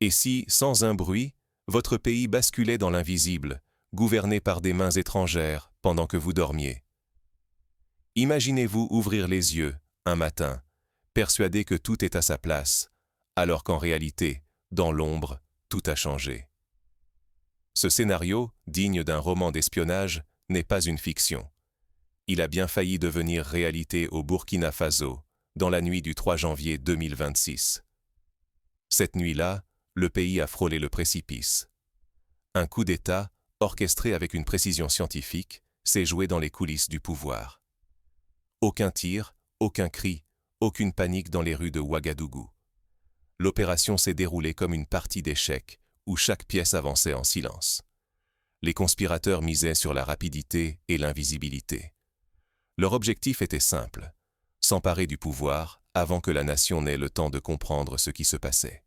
Et si, sans un bruit, votre pays basculait dans l'invisible, gouverné par des mains étrangères pendant que vous dormiez? Imaginez-vous ouvrir les yeux, un matin, persuadé que tout est à sa place, alors qu'en réalité, dans l'ombre, tout a changé. Ce scénario, digne d'un roman d'espionnage, n'est pas une fiction. Il a bien failli devenir réalité au Burkina Faso, dans la nuit du 3 janvier 2026. Cette nuit-là, le pays a frôlé le précipice. Un coup d'État, orchestré avec une précision scientifique, s'est joué dans les coulisses du pouvoir. Aucun tir, aucun cri, aucune panique dans les rues de Ouagadougou. L'opération s'est déroulée comme une partie d'échecs, où chaque pièce avançait en silence. Les conspirateurs misaient sur la rapidité et l'invisibilité. Leur objectif était simple, s'emparer du pouvoir avant que la nation n'ait le temps de comprendre ce qui se passait.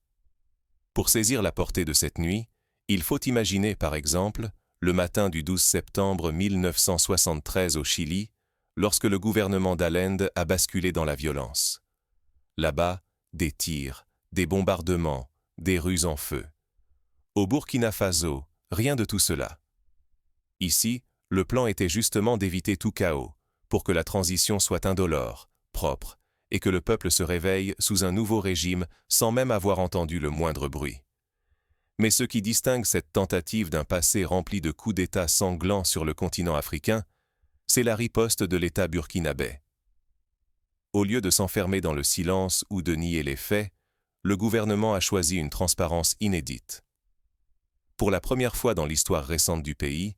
Pour saisir la portée de cette nuit, il faut imaginer, par exemple, le matin du 12 septembre 1973 au Chili, lorsque le gouvernement d'Allende a basculé dans la violence. Là-bas, des tirs, des bombardements, des rues en feu. Au Burkina Faso, rien de tout cela. Ici, le plan était justement d'éviter tout chaos, pour que la transition soit indolore, propre, et que le peuple se réveille sous un nouveau régime sans même avoir entendu le moindre bruit. Mais ce qui distingue cette tentative d'un passé rempli de coups d'État sanglants sur le continent africain, c'est la riposte de l'État burkinabé. Au lieu de s'enfermer dans le silence ou de nier les faits, le gouvernement a choisi une transparence inédite. Pour la première fois dans l'histoire récente du pays,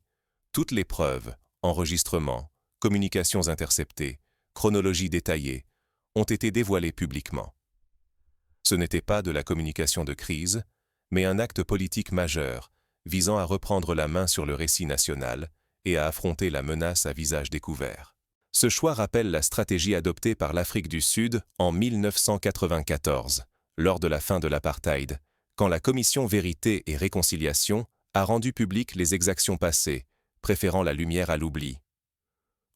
toutes les preuves, enregistrements, communications interceptées, chronologies détaillées, ont été dévoilées publiquement. Ce n'était pas de la communication de crise, mais un acte politique majeur, visant à reprendre la main sur le récit national et à affronter la menace à visage découvert. Ce choix rappelle la stratégie adoptée par l'Afrique du Sud en 1994, lors de la fin de l'apartheid, quand la Commission Vérité et Réconciliation a rendu publiques les exactions passées, préférant la lumière à l'oubli.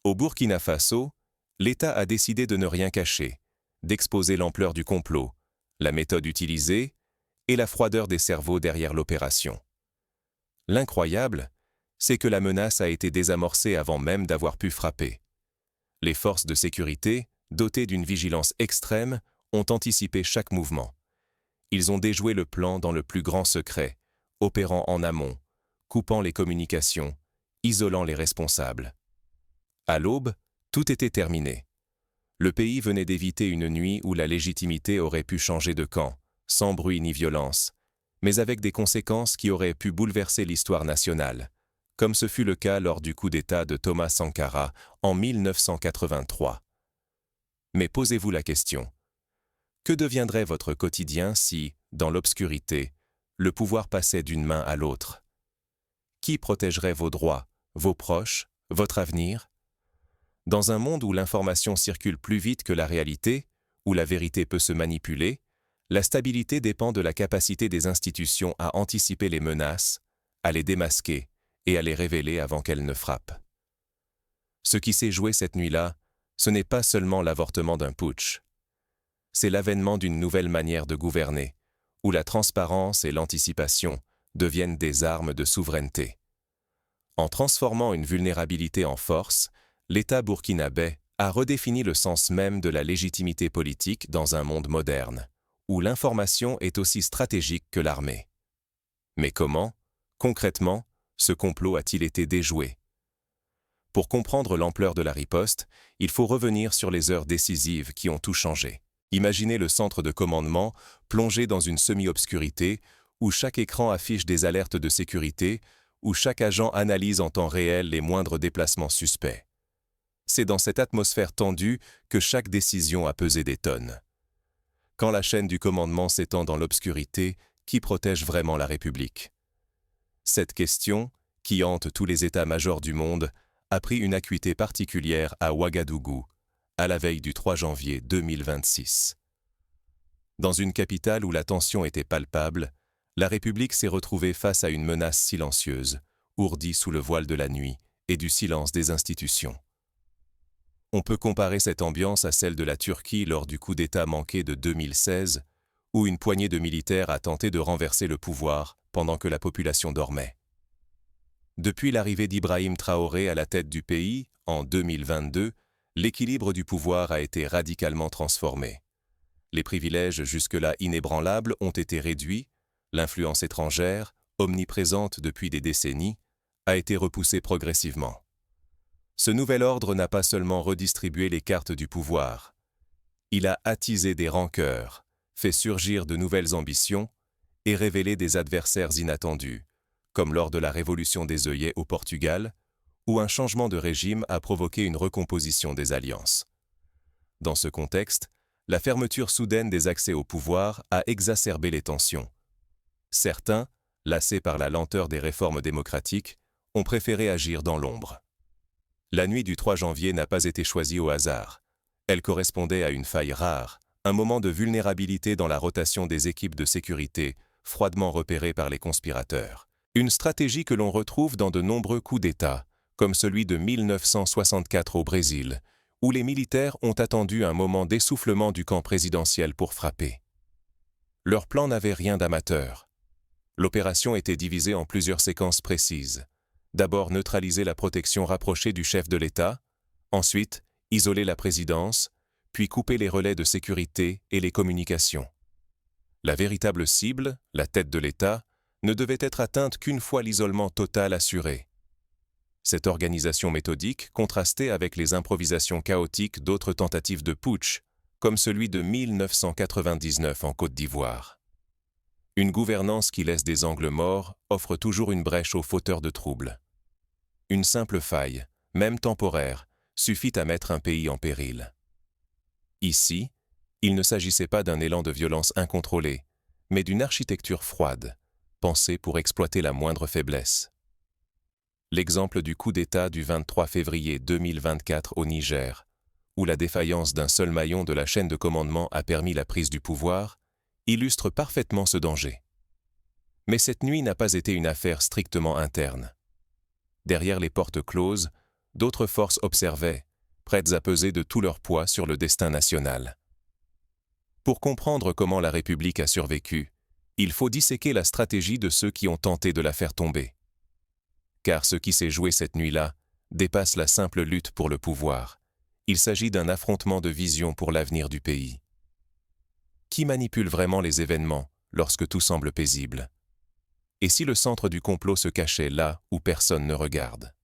Au Burkina Faso, l'État a décidé de ne rien cacher, d'exposer l'ampleur du complot, la méthode utilisée et la froideur des cerveaux derrière l'opération. L'incroyable, c'est que la menace a été désamorcée avant même d'avoir pu frapper. Les forces de sécurité, dotées d'une vigilance extrême, ont anticipé chaque mouvement. Ils ont déjoué le plan dans le plus grand secret, opérant en amont, coupant les communications, isolant les responsables. À l'aube, tout était terminé. Le pays venait d'éviter une nuit où la légitimité aurait pu changer de camp, sans bruit ni violence, mais avec des conséquences qui auraient pu bouleverser l'histoire nationale, comme ce fut le cas lors du coup d'État de Thomas Sankara en 1983. Mais posez-vous la question. Que deviendrait votre quotidien si, dans l'obscurité, le pouvoir passait d'une main à l'autre? Qui protégerait vos droits, vos proches, votre avenir? Dans un monde où l'information circule plus vite que la réalité, où la vérité peut se manipuler, la stabilité dépend de la capacité des institutions à anticiper les menaces, à les démasquer et à les révéler avant qu'elles ne frappent. Ce qui s'est joué cette nuit-là, ce n'est pas seulement l'avortement d'un putsch. C'est l'avènement d'une nouvelle manière de gouverner, où la transparence et l'anticipation deviennent des armes de souveraineté. En transformant une vulnérabilité en force, l'État burkinabé a redéfini le sens même de la légitimité politique dans un monde moderne, où l'information est aussi stratégique que l'armée. Mais comment, concrètement, ce complot a-t-il été déjoué? Pour comprendre l'ampleur de la riposte, il faut revenir sur les heures décisives qui ont tout changé. Imaginez le centre de commandement plongé dans une semi-obscurité où chaque écran affiche des alertes de sécurité, où chaque agent analyse en temps réel les moindres déplacements suspects. C'est dans cette atmosphère tendue que chaque décision a pesé des tonnes. Quand la chaîne du commandement s'étend dans l'obscurité, qui protège vraiment la République? Cette question, qui hante tous les états-majors du monde, a pris une acuité particulière à Ouagadougou, à la veille du 3 janvier 2026. Dans une capitale où la tension était palpable, la République s'est retrouvée face à une menace silencieuse, ourdie sous le voile de la nuit et du silence des institutions. On peut comparer cette ambiance à celle de la Turquie lors du coup d'État manqué de 2016, où une poignée de militaires a tenté de renverser le pouvoir pendant que la population dormait. Depuis l'arrivée d'Ibrahim Traoré à la tête du pays, en 2022, l'équilibre du pouvoir a été radicalement transformé. Les privilèges jusque-là inébranlables ont été réduits, l'influence étrangère, omniprésente depuis des décennies, a été repoussée progressivement. Ce nouvel ordre n'a pas seulement redistribué les cartes du pouvoir, il a attisé des rancœurs, fait surgir de nouvelles ambitions et révélé des adversaires inattendus, comme lors de la révolution des œillets au Portugal, où un changement de régime a provoqué une recomposition des alliances. Dans ce contexte, la fermeture soudaine des accès au pouvoir a exacerbé les tensions. Certains, lassés par la lenteur des réformes démocratiques, ont préféré agir dans l'ombre. La nuit du 3 janvier n'a pas été choisie au hasard. Elle correspondait à une faille rare, un moment de vulnérabilité dans la rotation des équipes de sécurité, froidement repérée par les conspirateurs. Une stratégie que l'on retrouve dans de nombreux coups d'État, comme celui de 1964 au Brésil, où les militaires ont attendu un moment d'essoufflement du camp présidentiel pour frapper. Leur plan n'avait rien d'amateur. L'opération était divisée en plusieurs séquences précises. D'abord neutraliser la protection rapprochée du chef de l'État, ensuite isoler la présidence, puis couper les relais de sécurité et les communications. La véritable cible, la tête de l'État, ne devait être atteinte qu'une fois l'isolement total assuré. Cette organisation méthodique contrastait avec les improvisations chaotiques d'autres tentatives de putsch, comme celui de 1999 en Côte d'Ivoire. Une gouvernance qui laisse des angles morts offre toujours une brèche aux fauteurs de troubles. Une simple faille, même temporaire, suffit à mettre un pays en péril. Ici, il ne s'agissait pas d'un élan de violence incontrôlé, mais d'une architecture froide, pensée pour exploiter la moindre faiblesse. L'exemple du coup d'État du 23 février 2024 au Niger, où la défaillance d'un seul maillon de la chaîne de commandement a permis la prise du pouvoir, illustre parfaitement ce danger. Mais cette nuit n'a pas été une affaire strictement interne. Derrière les portes closes, d'autres forces observaient, prêtes à peser de tout leur poids sur le destin national. Pour comprendre comment la République a survécu, il faut disséquer la stratégie de ceux qui ont tenté de la faire tomber. Car ce qui s'est joué cette nuit-là dépasse la simple lutte pour le pouvoir. Il s'agit d'un affrontement de vision pour l'avenir du pays. Qui manipule vraiment les événements lorsque tout semble paisible? Et si le centre du complot se cachait là où personne ne regarde?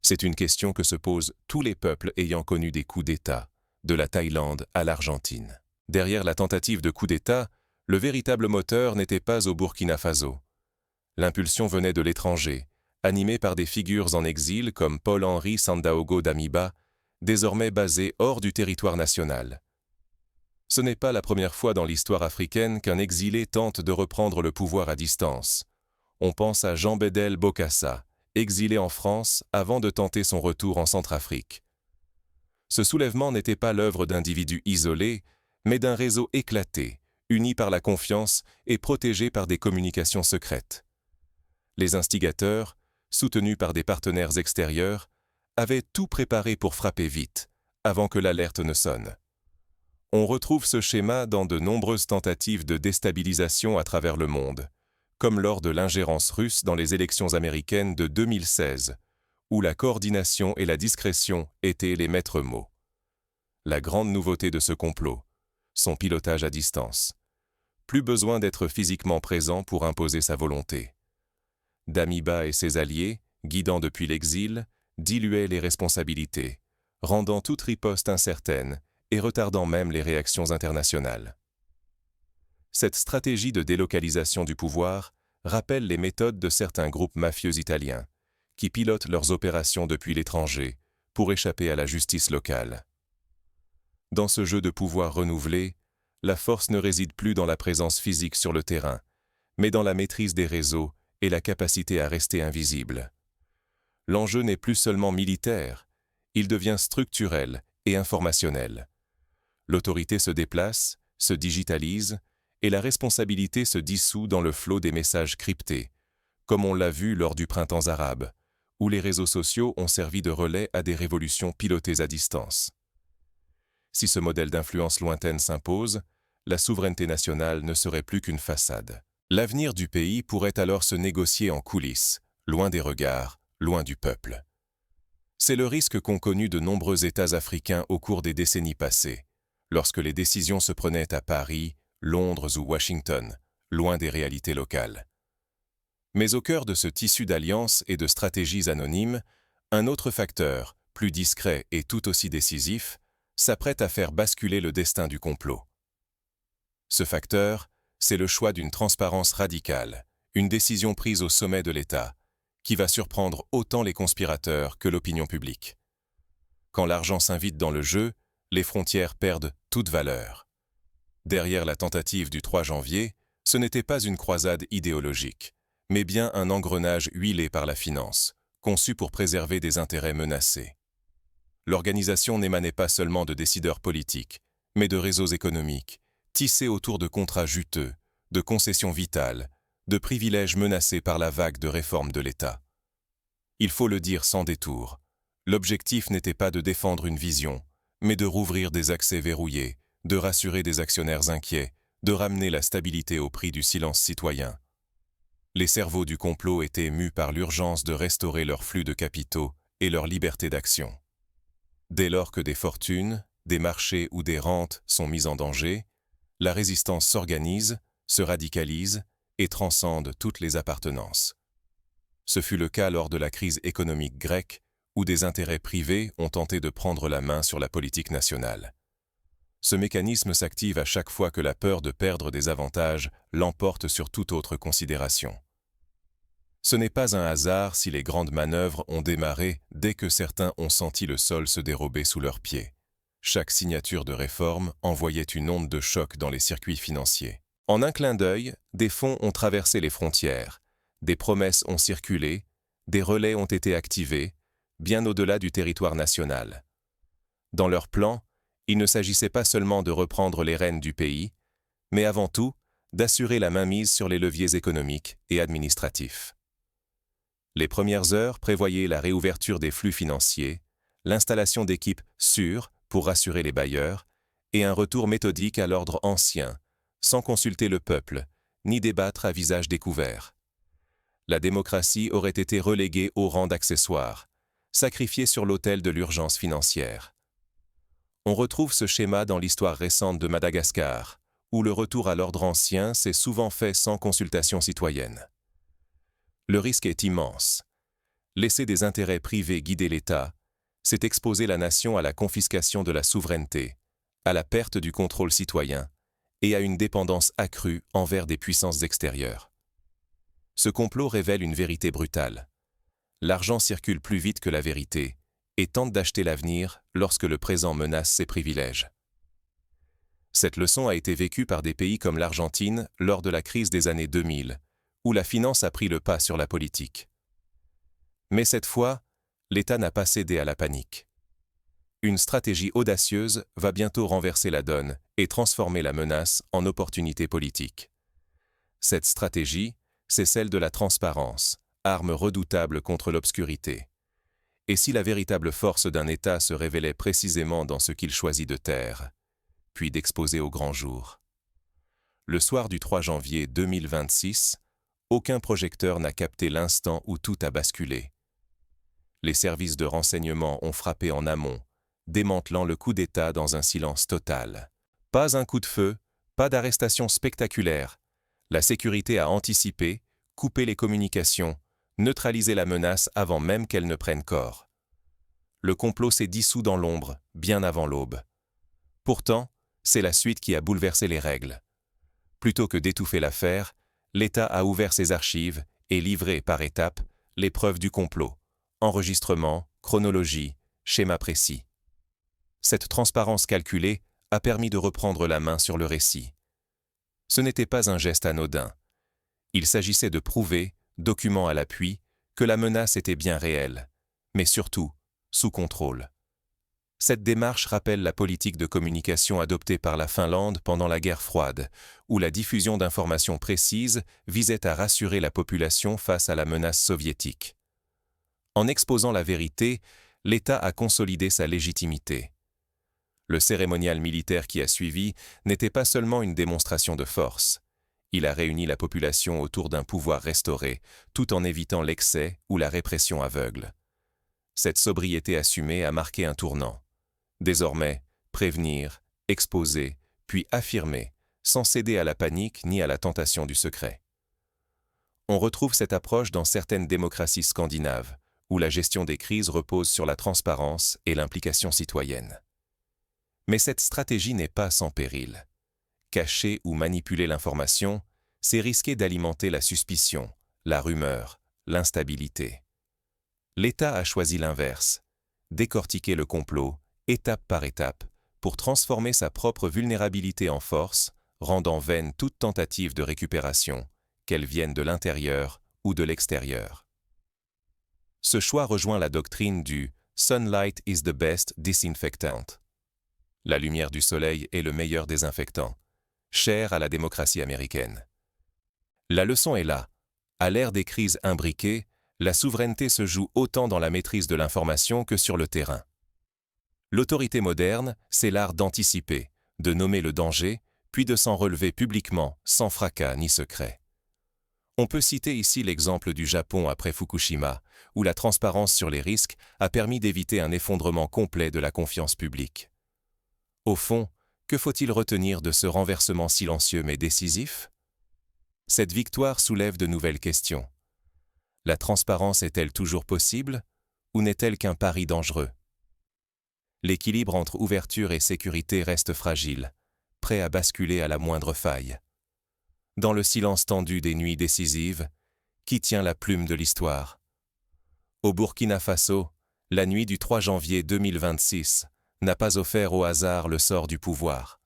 C'est une question que se posent tous les peuples ayant connu des coups d'État, de la Thaïlande à l'Argentine. Derrière la tentative de coup d'État, le véritable moteur n'était pas au Burkina Faso. L'impulsion venait de l'étranger, animée par des figures en exil comme Paul-Henri Sandaogo Damiba, désormais basé hors du territoire national. Ce n'est pas la première fois dans l'histoire africaine qu'un exilé tente de reprendre le pouvoir à distance. On pense à Jean Bédel Bokassa, exilé en France avant de tenter son retour en Centrafrique. Ce soulèvement n'était pas l'œuvre d'individus isolés, mais d'un réseau éclaté, uni par la confiance et protégé par des communications secrètes. Les instigateurs, soutenus par des partenaires extérieurs, avaient tout préparé pour frapper vite, avant que l'alerte ne sonne. On retrouve ce schéma dans de nombreuses tentatives de déstabilisation à travers le monde, comme lors de l'ingérence russe dans les élections américaines de 2016, où la coordination et la discrétion étaient les maîtres mots. La grande nouveauté de ce complot, son pilotage à distance. Plus besoin d'être physiquement présent pour imposer sa volonté. Damiba et ses alliés, guidant depuis l'exil, diluaient les responsabilités, rendant toute riposte incertaine et retardant même les réactions internationales. Cette stratégie de délocalisation du pouvoir rappelle les méthodes de certains groupes mafieux italiens, qui pilotent leurs opérations depuis l'étranger pour échapper à la justice locale. Dans ce jeu de pouvoir renouvelé, la force ne réside plus dans la présence physique sur le terrain, mais dans la maîtrise des réseaux et la capacité à rester invisible. L'enjeu n'est plus seulement militaire, il devient structurel et informationnel. L'autorité se déplace, se digitalise, et la responsabilité se dissout dans le flot des messages cryptés, comme on l'a vu lors du printemps arabe, où les réseaux sociaux ont servi de relais à des révolutions pilotées à distance. Si ce modèle d'influence lointaine s'impose, la souveraineté nationale ne serait plus qu'une façade. L'avenir du pays pourrait alors se négocier en coulisses, loin des regards, loin du peuple. C'est le risque qu'ont connu de nombreux États africains au cours des décennies passées, lorsque les décisions se prenaient à Paris, Londres ou Washington, loin des réalités locales. Mais au cœur de ce tissu d'alliances et de stratégies anonymes, un autre facteur, plus discret et tout aussi décisif, s'apprête à faire basculer le destin du complot. Ce facteur, c'est le choix d'une transparence radicale, une décision prise au sommet de l'État, qui va surprendre autant les conspirateurs que l'opinion publique. Quand l'argent s'invite dans le jeu, les frontières perdent toute valeur. Derrière la tentative du 3 janvier, ce n'était pas une croisade idéologique, mais bien un engrenage huilé par la finance, conçu pour préserver des intérêts menacés. L'organisation n'émanait pas seulement de décideurs politiques, mais de réseaux économiques, tissés autour de contrats juteux, de concessions vitales, de privilèges menacés par la vague de réformes de l'État. Il faut le dire sans détour, l'objectif n'était pas de défendre une vision, mais de rouvrir des accès verrouillés, de rassurer des actionnaires inquiets, de ramener la stabilité au prix du silence citoyen. Les cerveaux du complot étaient mus par l'urgence de restaurer leur flux de capitaux et leur liberté d'action. Dès lors que des fortunes, des marchés ou des rentes sont mises en danger, la résistance s'organise, se radicalise et transcende toutes les appartenances. Ce fut le cas lors de la crise économique grecque, où des intérêts privés ont tenté de prendre la main sur la politique nationale. Ce mécanisme s'active à chaque fois que la peur de perdre des avantages l'emporte sur toute autre considération. Ce n'est pas un hasard si les grandes manœuvres ont démarré dès que certains ont senti le sol se dérober sous leurs pieds. Chaque signature de réforme envoyait une onde de choc dans les circuits financiers. En un clin d'œil, des fonds ont traversé les frontières, des promesses ont circulé, des relais ont été activés, bien au-delà du territoire national. Dans leur plan, il ne s'agissait pas seulement de reprendre les rênes du pays, mais avant tout, d'assurer la mainmise sur les leviers économiques et administratifs. Les premières heures prévoyaient la réouverture des flux financiers, l'installation d'équipes sûres pour rassurer les bailleurs, et un retour méthodique à l'ordre ancien, sans consulter le peuple, ni débattre à visage découvert. La démocratie aurait été reléguée au rang d'accessoire, sacrifiée sur l'autel de l'urgence financière. On retrouve ce schéma dans l'histoire récente de Madagascar, où le retour à l'ordre ancien s'est souvent fait sans consultation citoyenne. Le risque est immense. Laisser des intérêts privés guider l'État, c'est exposer la nation à la confiscation de la souveraineté, à la perte du contrôle citoyen et à une dépendance accrue envers des puissances extérieures. Ce complot révèle une vérité brutale. L'argent circule plus vite que la vérité et tente d'acheter l'avenir lorsque le présent menace ses privilèges. Cette leçon a été vécue par des pays comme l'Argentine lors de la crise des années 2000, où la finance a pris le pas sur la politique. Mais cette fois, l'État n'a pas cédé à la panique. Une stratégie audacieuse va bientôt renverser la donne et transformer la menace en opportunité politique. Cette stratégie, c'est celle de la transparence, arme redoutable contre l'obscurité. Et si la véritable force d'un État se révélait précisément dans ce qu'il choisit de taire, puis d'exposer au grand jour? Le soir du 3 janvier 2026, aucun projecteur n'a capté l'instant où tout a basculé. Les services de renseignement ont frappé en amont, démantelant le coup d'État dans un silence total. Pas un coup de feu, pas d'arrestation spectaculaire. La sécurité a anticipé, coupé les communications, neutralisé la menace avant même qu'elle ne prenne corps. Le complot s'est dissous dans l'ombre, bien avant l'aube. Pourtant, c'est la suite qui a bouleversé les règles. Plutôt que d'étouffer l'affaire, l'État a ouvert ses archives et livré par étapes les preuves du complot. Enregistrement, chronologie, schéma précis. Cette transparence calculée a permis de reprendre la main sur le récit. Ce n'était pas un geste anodin. Il s'agissait de prouver, document à l'appui, que la menace était bien réelle, mais surtout sous contrôle. Cette démarche rappelle la politique de communication adoptée par la Finlande pendant la guerre froide, où la diffusion d'informations précises visait à rassurer la population face à la menace soviétique. En exposant la vérité, l'État a consolidé sa légitimité. Le cérémonial militaire qui a suivi n'était pas seulement une démonstration de force. Il a réuni la population autour d'un pouvoir restauré, tout en évitant l'excès ou la répression aveugle. Cette sobriété assumée a marqué un tournant. Désormais, prévenir, exposer, puis affirmer, sans céder à la panique ni à la tentation du secret. On retrouve cette approche dans certaines démocraties scandinaves, où la gestion des crises repose sur la transparence et l'implication citoyenne. Mais cette stratégie n'est pas sans péril. Cacher ou manipuler l'information, c'est risquer d'alimenter la suspicion, la rumeur, l'instabilité. L'État a choisi l'inverse, décortiquer le complot, étape par étape, pour transformer sa propre vulnérabilité en force, rendant vaine toute tentative de récupération, qu'elle vienne de l'intérieur ou de l'extérieur. Ce choix rejoint la doctrine du « Sunlight is the best disinfectant ». La lumière du soleil est le meilleur désinfectant, cher à la démocratie américaine. La leçon est là. À l'ère des crises imbriquées, la souveraineté se joue autant dans la maîtrise de l'information que sur le terrain. L'autorité moderne, c'est l'art d'anticiper, de nommer le danger, puis de s'en relever publiquement, sans fracas ni secret. On peut citer ici l'exemple du Japon après Fukushima, où la transparence sur les risques a permis d'éviter un effondrement complet de la confiance publique. Au fond, que faut-il retenir de ce renversement silencieux mais décisif? Cette victoire soulève de nouvelles questions. La transparence est-elle toujours possible, ou n'est-elle qu'un pari dangereux? L'équilibre entre ouverture et sécurité reste fragile, prêt à basculer à la moindre faille. Dans le silence tendu des nuits décisives, qui tient la plume de l'histoire? Au Burkina Faso, la nuit du 3 janvier 2026 n'a pas offert au hasard le sort du pouvoir.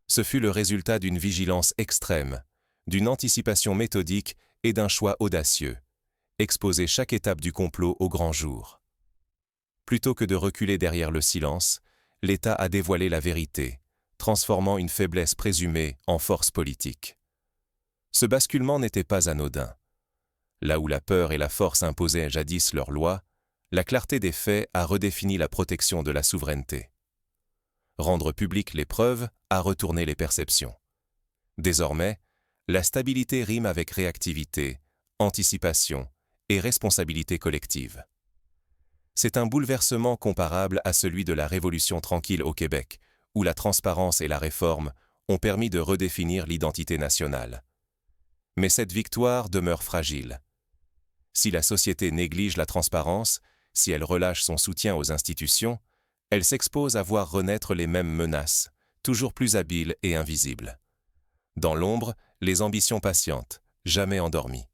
Ce fut le résultat d'une vigilance extrême, d'une anticipation méthodique et d'un choix audacieux, exposer chaque étape du complot au grand jour. Plutôt que de reculer derrière le silence, l'État a dévoilé la vérité, transformant une faiblesse présumée en force politique. Ce basculement n'était pas anodin. Là où la peur et la force imposaient jadis leurs lois, la clarté des faits a redéfini la protection de la souveraineté. Rendre publiques les preuves a retourné les perceptions. Désormais, la stabilité rime avec réactivité, anticipation et responsabilité collective. C'est un bouleversement comparable à celui de la Révolution tranquille au Québec, où la transparence et la réforme ont permis de redéfinir l'identité nationale. Mais cette victoire demeure fragile. Si la société néglige la transparence, si elle relâche son soutien aux institutions, elle s'expose à voir renaître les mêmes menaces, toujours plus habiles et invisibles. Dans l'ombre, les ambitions patientes, jamais endormies.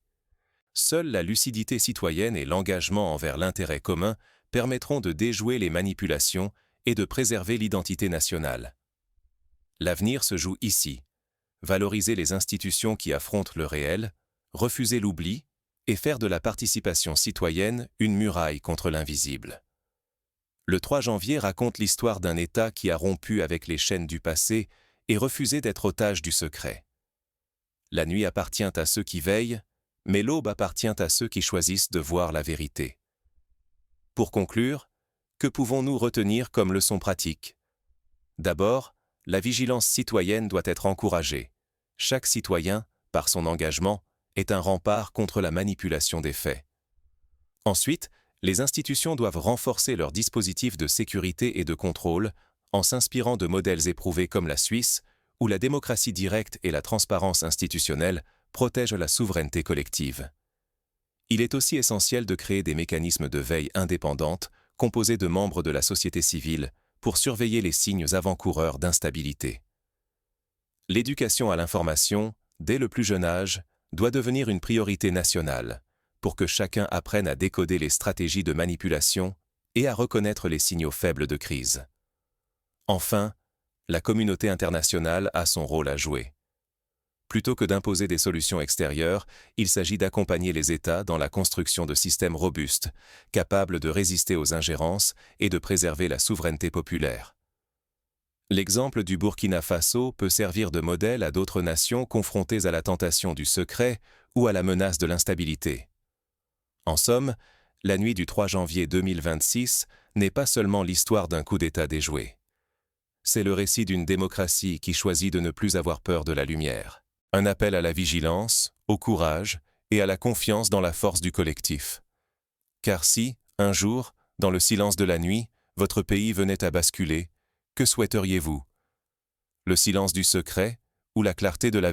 Seule la lucidité citoyenne et l'engagement envers l'intérêt commun permettront de déjouer les manipulations et de préserver l'identité nationale. L'avenir se joue ici. Valoriser les institutions qui affrontent le réel, refuser l'oubli et faire de la participation citoyenne une muraille contre l'invisible. Le 3 janvier raconte l'histoire d'un État qui a rompu avec les chaînes du passé et refusé d'être otage du secret. La nuit appartient à ceux qui veillent, mais l'aube appartient à ceux qui choisissent de voir la vérité. Pour conclure, que pouvons-nous retenir comme leçon pratique? D'abord, la vigilance citoyenne doit être encouragée. Chaque citoyen, par son engagement, est un rempart contre la manipulation des faits. Ensuite, les institutions doivent renforcer leurs dispositifs de sécurité et de contrôle en s'inspirant de modèles éprouvés comme la Suisse, où la démocratie directe et la transparence institutionnelle protègent la souveraineté collective. Il est aussi essentiel de créer des mécanismes de veille indépendantes, composés de membres de la société civile, pour surveiller les signes avant-coureurs d'instabilité. L'éducation à l'information, dès le plus jeune âge, doit devenir une priorité nationale, pour que chacun apprenne à décoder les stratégies de manipulation et à reconnaître les signaux faibles de crise. Enfin, la communauté internationale a son rôle à jouer. Plutôt que d'imposer des solutions extérieures, il s'agit d'accompagner les États dans la construction de systèmes robustes, capables de résister aux ingérences et de préserver la souveraineté populaire. L'exemple du Burkina Faso peut servir de modèle à d'autres nations confrontées à la tentation du secret ou à la menace de l'instabilité. En somme, la nuit du 3 janvier 2026 n'est pas seulement l'histoire d'un coup d'État déjoué. c'est le récit d'une démocratie qui choisit de ne plus avoir peur de la lumière. Un appel à la vigilance, au courage et à la confiance dans la force du collectif. Car si, un jour, dans le silence de la nuit, votre pays venait à basculer, que souhaiteriez-vous? Le silence du secret ou la clarté de la vérité?